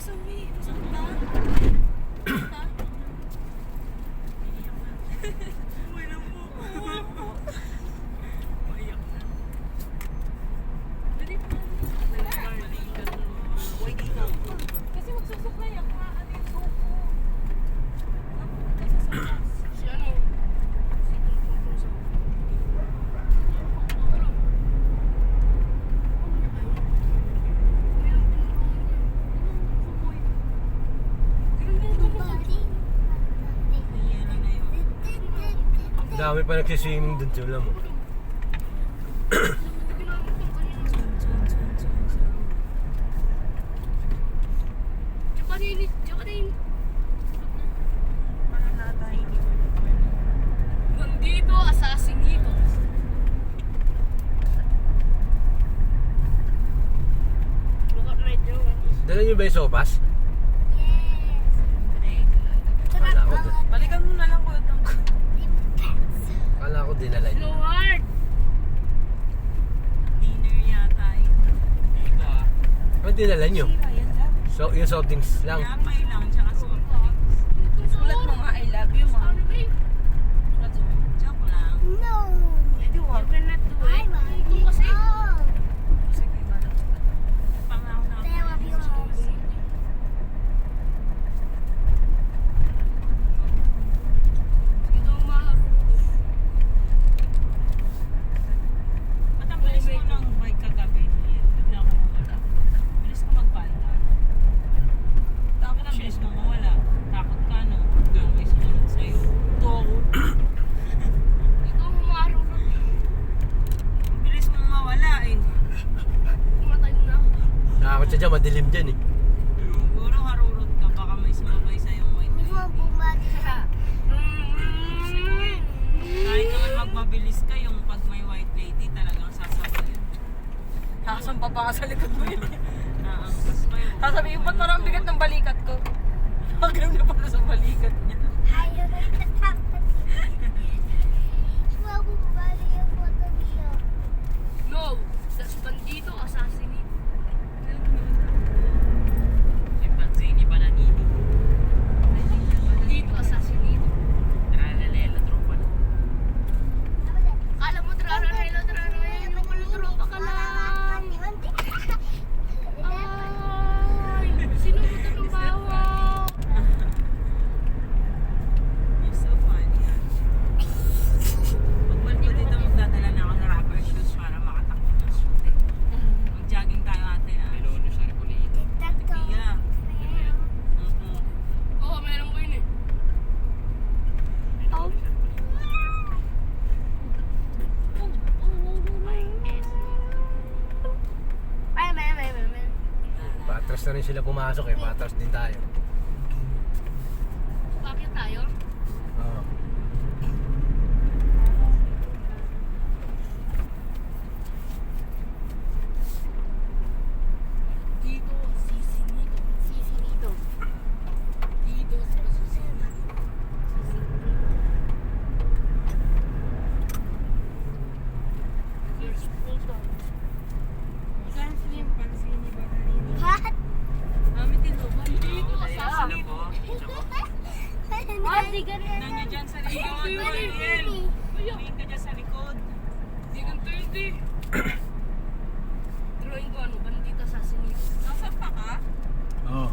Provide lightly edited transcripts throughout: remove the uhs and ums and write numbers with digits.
Sabi, masakit ba? Uy lang po. Maiyak na. Dali pa. Kasi magsusuklay ako nga ano yung suko. Si ano? Si Tungtong sa Dami pa nagsiswimming dun, sila mo. Bandito, asasinito. Dala niyo ba yung sopas? Kala ko, Balikan mo na lang ko itong kala ko dinala niyo. Lord! Dinner yata eh. Ito ah. Ano dinala niyo? So, yung soft drinks lang. Napay lang, tsaka soft drinks. Sulat mo nga, I love you, ma. Joke lang. No. Hindi, wag ka na to eh. Ito kasi. Sige, wala. Pangaw na ako. I love you, Mom. Ito ang maharap. Ba't ang bilis mo ng bike kagabi? Bigla ka nawala. Bilis ka magpanda. Tapos ang bilis mo mawala. Takot ka, no? May sumunod sa'yo. Ito ako. Ito ang maharap. Ang bilis mo mawala eh. Tumatay mo na ako. Nakakot siya dyan, madilim dyan eh. Siguro harurot ka. Baka may sumabay sa'yo white Hindi mo lady. bumati ka. Kahit naman magmabilis ka, yung pag may white lady talagang sasabay yun. Nakasampa pa ka sa likod mo yun eh. Naangkas pa yun. Sasabihin, ba't parang ang bigat ng balikat ko? Nakagalaw na pala sa balikat niya. Ayaw na itatakot. Huwag mo bali yung photo niyo. No! That's bandito, assassinate. Si Panzini Bananini. Bandito, assassinate. Tralalela, tropa na. Kala mo, trararelo, tropa ka lang. Ay! Sino mo ito ng bawang? You're so funny. Pag ba dito magdadala na ako ng rubber shoes para makatakbo ng shoot eh. Mag-jogging tayo ate ah. Pilono siya rin kulito. Iya. Oo, meron ko yun eh. Patras na rin sila pumasok eh, patras din tayo. Bakit tayo? Oo. Dito, sisinito. Sisinito. Dito, sisinito. First photo. Pansini ba kanina? What? Mami, tilo ba? Dito, assassinito. Hindi ganyan. Nandiyan dyan sa likod. Ariel. Tingin ka dyan sa likod. Hindi ganito yun, di. Drawing ko ano, bandito, assassinito. Nasaan pa ka? Oo.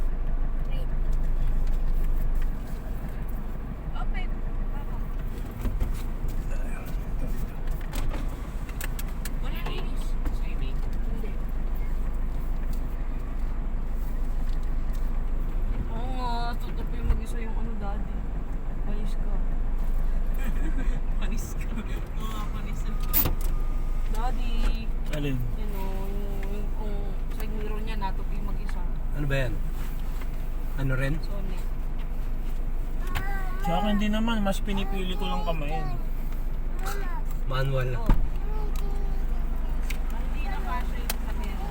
Open. Wala na yun. Swimming. Hindi. Oo nga, tutupi mag-isa yung ano, daddy. Panis ka. Panis ka. Oo nga, panis ka. Daddy, Alin? yun o, yung kung sa mirror niya, natupi mag-isa. Ano ba yan? Ano rin? Sonic. Sa akin din naman, mas pinipili ko lang kamayin. Manual. Oh. Hindi na kasha yung camera.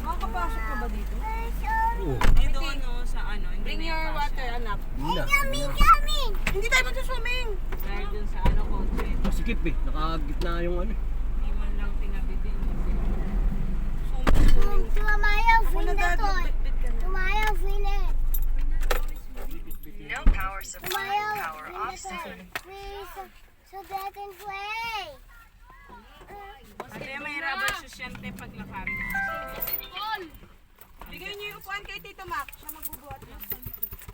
Makakapasok ka ba dito? Oo. Dito ano, sa ano, hindi Bring na your yung water, kasha. anak. Yun na. Hindi tayo mag-swimming! Dahil dun sa ano, content. Masikip eh. Nakagitna yung ano. Hindi man lang tinabi din. Tumamayaw, Ako na, feel na dad, to. magbitbit ka na. so that and play. Ate, may rubber shoes yan, te, paglakarin mo. Bigay niyo yung upuan kay Tito Mac. Siya magbubuhat lang.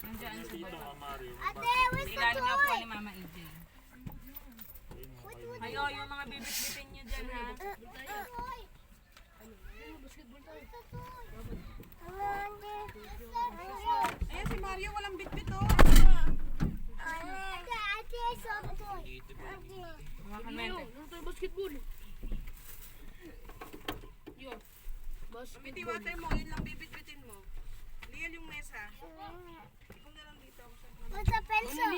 Nandiyan sa Dito baba. ka, Mario. Ate, where's the Ilalim nga po toy? ni Mama EJ. What would Ayo, yung mga bibit-bitin nyo dyan, ha? toy? Where's the toy? Ate, Ayan si Mario, walang bitbit oh. ate, I saw the toy. Dito ba? Ate. Mga kamente. Bitiwatay mo, yun lang bibit-bitin mo. Liyan yung mesa. Ikaw na lang dito. What's the pencil?